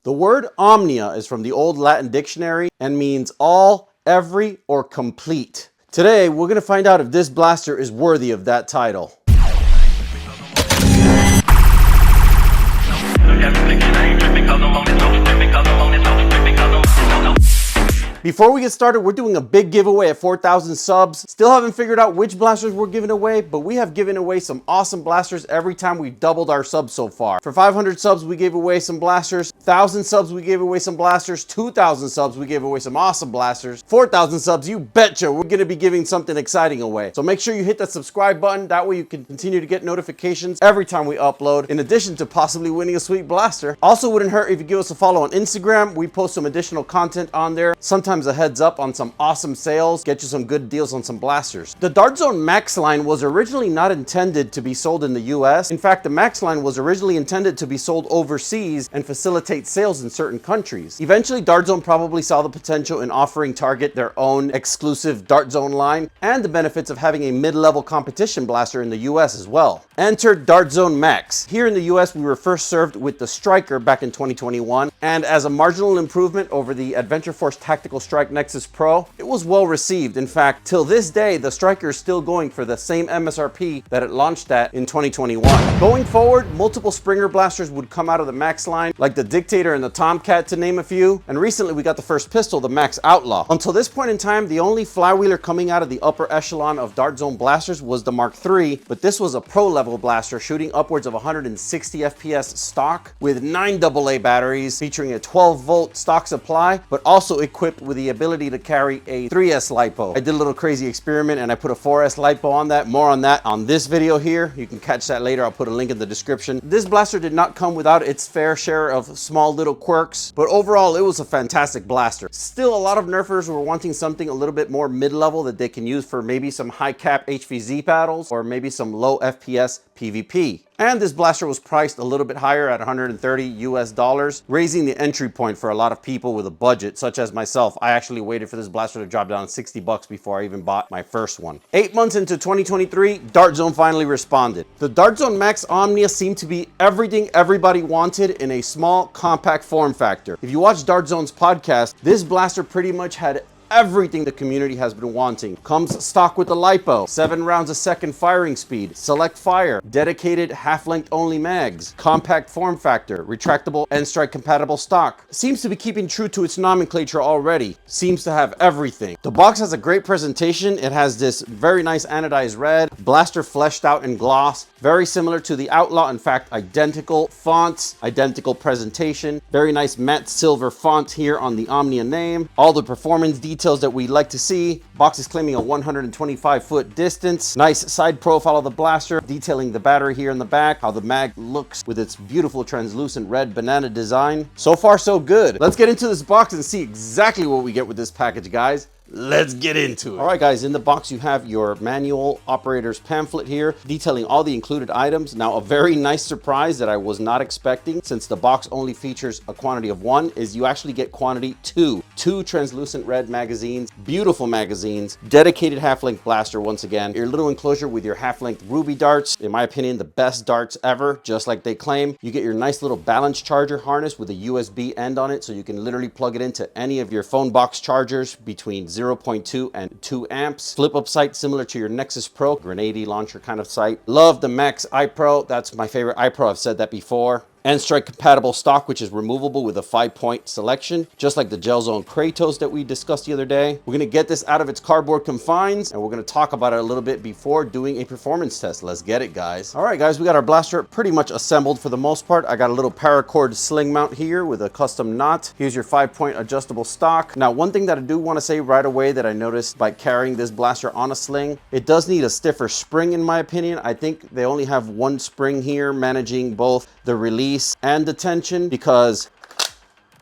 The word Omnia is from the old Latin dictionary and means all, every, or complete. Today, we're going to find out if this blaster is worthy of that title. Before we get started, we're doing a big giveaway at 4,000 subs. Still haven't figured out which blasters we're giving away, but we have given away some awesome blasters every time we've doubled our subs so far. For 500 subs, we gave away some blasters. 1,000 subs, we gave away some blasters. 2,000 subs, we gave away some awesome blasters. 4,000 subs, you betcha, we're gonna be giving something exciting away. So make sure you hit that subscribe button. That way you can continue to get notifications every time we upload, in addition to possibly winning a sweet blaster. Also, wouldn't hurt if you give us a follow on Instagram. We post some additional content on there. Sometimes a heads up on some awesome sales, get you some good deals on some blasters. The Dart Zone Max line was originally not intended to be sold in the US. In fact, the Max line was originally intended to be sold overseas and facilitate sales in certain countries. Eventually, Dart Zone probably saw the potential in offering Target their own exclusive Dart Zone line and the benefits of having a mid-level competition blaster in the US as well. Enter Dart Zone Max. Here in the US, we were first served with the Striker back in 2021, and as a marginal improvement over the Adventure Force Tactical Strike Nexus Pro, it was well received. In fact, till this day, the Striker is still going for the same MSRP that it launched at in 2021. Going forward, multiple Springer blasters would come out of the Max line, like the Dictator and the Tomcat, to name a few, and recently we got the first pistol, the Max Outlaw. Until this point in time, the only flywheeler coming out of the upper echelon of Dart Zone blasters was the Mark III, but this was a pro-level blaster shooting upwards of 160 FPS stock with 9 AA batteries, featuring a 12-volt stock supply, but also equipped with the ability to carry a 3S LiPo. I did a little crazy experiment and I put a 4S LiPo on that. More on that on this video here. You can catch that later. I'll put a link in the description. This blaster did not come without its fair share of small little quirks, but overall it was a fantastic blaster. Still, a lot of nerfers were wanting something a little bit more mid-level that they can use for maybe some high cap HVZ battles or maybe some low FPS PvP. And this blaster was priced a little bit higher at 130 US dollars, raising the entry point for a lot of people with a budget, such as myself. I actually waited for this blaster to drop down 60 bucks before I even bought my first one. 8 months into 2023, Dart Zone finally responded. The Dart Zone Max Omnia seemed to be everything everybody wanted in a small, compact form factor. If you watch Dart Zone's podcast, this blaster pretty much had everything the community has been wanting. Comes stock with the LiPo, 7 rounds a second firing speed, select fire, dedicated half-length only mags, compact form factor, retractable and strike compatible stock. Seems to be keeping true to its nomenclature already. Seems to have everything. The box has a great presentation. It has this very nice anodized red, blaster fleshed out in gloss, very similar to the Outlaw. In fact, identical fonts, identical presentation, very nice matte silver font here on the Omnia name. All the performance details that we like to see. Box is claiming a 125-foot distance. Nice side profile of the blaster, detailing the battery here in the back, how the mag looks with its beautiful translucent red banana design. So far, so good. Let's get into this box and see exactly what we get with this package, guys. Let's get into it. All right, guys, in the box you have your manual operator's pamphlet here detailing all the included items. Now, a very nice surprise that I was not expecting, since the box only features a quantity of 1, is you actually get quantity 2. 2 translucent red magazines, beautiful magazines, dedicated half-length blaster once again, your little enclosure with your half-length ruby darts, in my opinion the best darts ever, just like they claim. You get your nice little balance charger harness with a USB end on it, so you can literally plug it into any of your phone box chargers between 0.2 and 2 amps. Flip up sight similar to your Nexus Pro, grenade launcher kind of sight. Love the Max iPro. That's my favorite iPro. I've said that before. And strike compatible stock, which is removable with a 5-point selection, just like the Gel Zone Kratos that we discussed the other day. We're gonna get this out of its cardboard confines, and we're gonna talk about it a little bit before doing a performance test. Let's get it, guys. All right, guys, we got our blaster pretty much assembled for the most part. I got a little paracord sling mount here with a custom knot. Here's your 5-point adjustable stock. Now, one thing that I do wanna say right away that I noticed by carrying this blaster on a sling, it does need a stiffer spring in my opinion. I think they only have 1 spring here managing both the release and the tension, because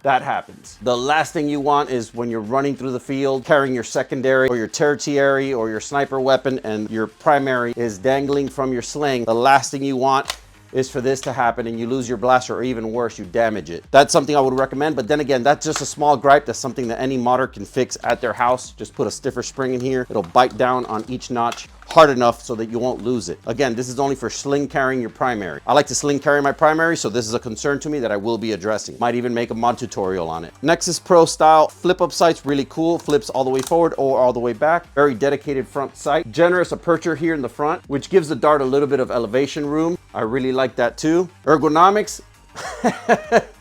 that happens. The last thing you want is when you're running through the field carrying your secondary or your tertiary or your sniper weapon and your primary is dangling from your sling. The last thing you want is for this to happen and you lose your blaster, or even worse, you damage it. That's something I would recommend, but then again, that's just a small gripe. That's something that any modder can fix at their house. Just put a stiffer spring in here. It'll bite down on each notch hard enough so that you won't lose it. Again, this is only for sling carrying your primary. I like to sling carry my primary, so this is a concern to me that I will be addressing. Might even make a mod tutorial on it. Nexus Pro style flip up sight's really cool. Flips all the way forward or all the way back. Very dedicated front sight. Generous aperture here in the front, which gives the dart a little bit of elevation room. I really like that too. Ergonomics.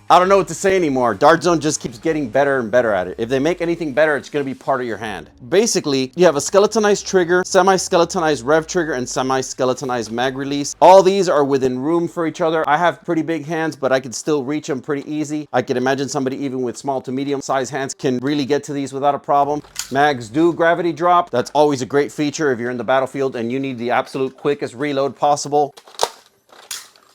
I don't know what to say anymore. Dart Zone just keeps getting better and better at it. If they make anything better, it's gonna be part of your hand. Basically, you have a skeletonized trigger, semi-skeletonized rev trigger, and semi-skeletonized mag release. All these are within room for each other. I have pretty big hands, but I can still reach them pretty easy. I can imagine somebody even with small to medium size hands can really get to these without a problem. Mags do gravity drop. That's always a great feature if you're in the battlefield and you need the absolute quickest reload possible.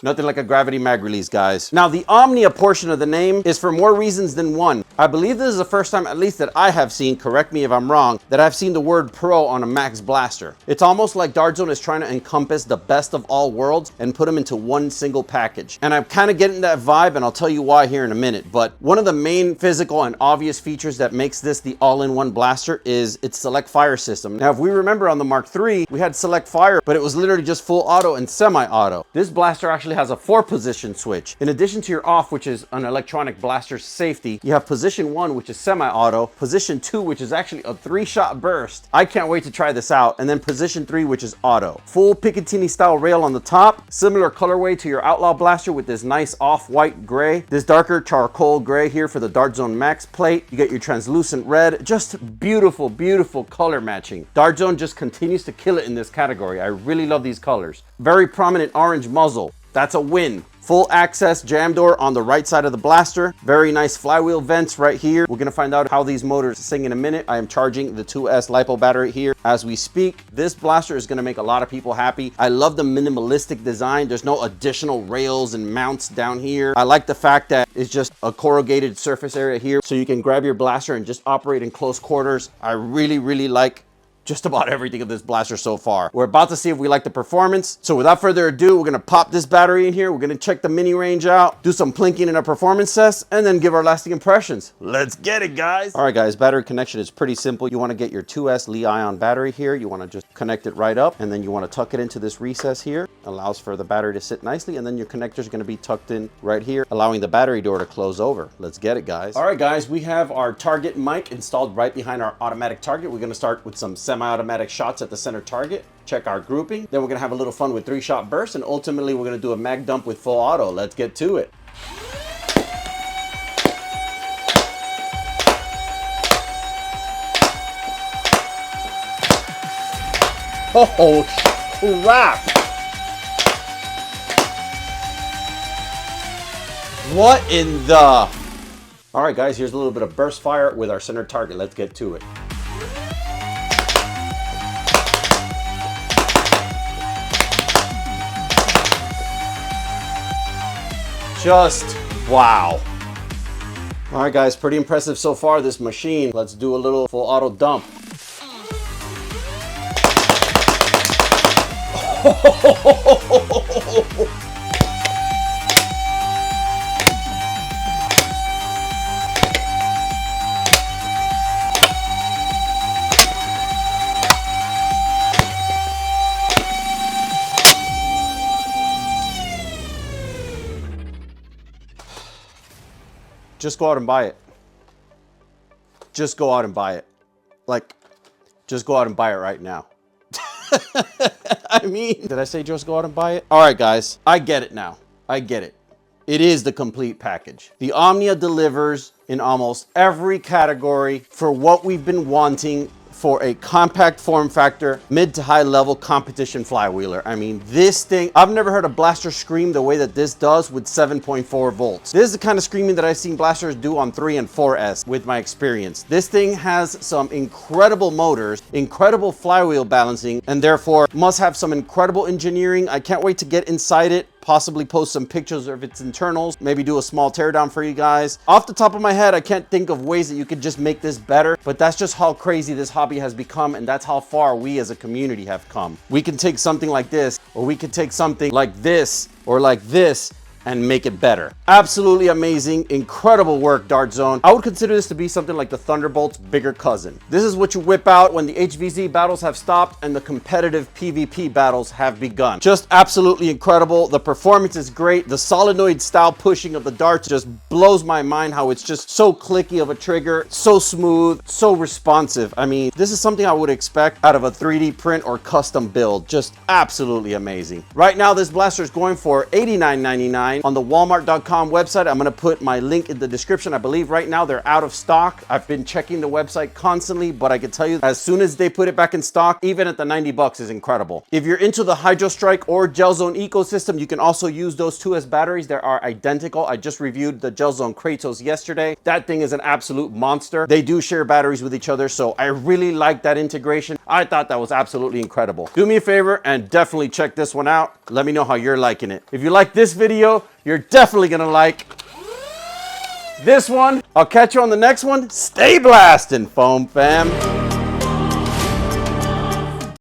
Nothing like a gravity mag release, guys. Now, the Omnia portion of the name is for more reasons than one. I believe this is the first time, at least that I have seen, correct me if I'm wrong, that I've seen the word Pro on a Max blaster. It's almost like Dart Zone is trying to encompass the best of all worlds and put them into one single package. And I'm kind of getting that vibe, and I'll tell you why here in a minute. But one of the main physical and obvious features that makes this the all-in-one blaster is its select fire system. Now, if we remember on the Mark III, we had select fire, but it was literally just full auto and semi-auto. This blaster actually has a 4-position switch. In addition to your off, which is an electronic blaster's safety, you have position 1, which is semi-auto, position 2, which is actually a 3-shot burst. I can't wait to try this out. And then position 3, which is auto. Full Picatinny style rail on the top, similar colorway to your Outlaw blaster with this nice off-white gray, this darker charcoal gray here for the Dart Zone Max plate. You get your translucent red, just beautiful, beautiful color matching. Dart Zone just continues to kill it in this category. I really love these colors. Very prominent orange muzzle. That's a win. Full access jam door on the right side of the blaster. Very nice flywheel vents right here. We're gonna find out how these motors sing in a minute. I am charging the 2S LiPo battery here as we speak. This blaster is gonna make a lot of people happy. I love the minimalistic design. There's no additional rails and mounts down here. I like the fact that it's just a corrugated surface area here so you can grab your blaster and just operate in close quarters. I really, really like just about everything of this blaster so far. We're about to see if we like the performance. So without further ado, we're gonna pop this battery in here. We're gonna check the mini range out, do some plinking in a performance test, and then give our lasting impressions. Let's get it, guys. All right, guys, battery connection is pretty simple. You wanna get your 2S Li-ion battery here. You wanna just connect it right up, and then you wanna tuck it into this recess here. Allows for the battery to sit nicely, and then your connector is gonna be tucked in right here, allowing the battery door to close over. Let's get it, guys. All right, guys, we have our target mic installed right behind our automatic target. We're gonna start with some semi-automatic shots at the center target, check our grouping, then we're gonna have a little fun with 3-shot bursts, and ultimately we're gonna do a mag dump with full auto. Let's get to it. Oh crap! What in the... All right, guys, here's a little bit of burst fire with our center target. Let's get to it. Just wow. All right, guys, pretty impressive so far, this machine. Let's do a little full auto dump. Just go out and buy it. Just go out and buy it. Like, just go out and buy it right now. I mean, did I say just go out and buy it? All right, guys, I get it now. I get it. It is the complete package. The Omnia delivers in almost every category for what we've been wanting for a compact form factor, mid to high level competition flywheeler. I mean, this thing, I've never heard a blaster scream the way that this does with 7.4 volts. This is the kind of screaming that I've seen blasters do on 3 and 4S with my experience. This thing has some incredible motors, incredible flywheel balancing, and therefore must have some incredible engineering. I can't wait to get inside it, possibly post some pictures of its internals, maybe do a small teardown for you guys. Off the top of my head, I can't think of ways that you could just make this better, but that's just how crazy this hobby has become, and that's how far we as a community have come. We can take something like this, or we can take something like this, or like this, and make it better. Absolutely amazing, incredible work, Dart Zone. I would consider this to be something like the Thunderbolt's bigger cousin. This is what you whip out when the HVZ battles have stopped and the competitive PvP battles have begun. Just absolutely incredible. The performance is great. The solenoid style pushing of the darts just blows my mind, how it's just so clicky of a trigger, so smooth, so responsive. I mean, this is something I would expect out of a 3D print or custom build. Just absolutely amazing. Right now, this blaster is going for $89.99 on the Walmart.com website. I'm going to put my link in the description. I believe right now they're out of stock. I've been checking the website constantly, but I can tell you as soon as they put it back in stock, even at the 90 bucks is incredible. If you're into the Hydro Strike or Gel Zone ecosystem, you can also use those two as batteries. They are identical. I just reviewed the Gel Zone Kratos yesterday. That thing is an absolute monster. They do share batteries with each other, so I really like that integration. I thought that was absolutely incredible. Do me a favor and definitely check this one out. Let me know how you're liking it. If you like this video, you're definitely gonna like this one. I'll catch you on the next one. Stay blasting, foam fam.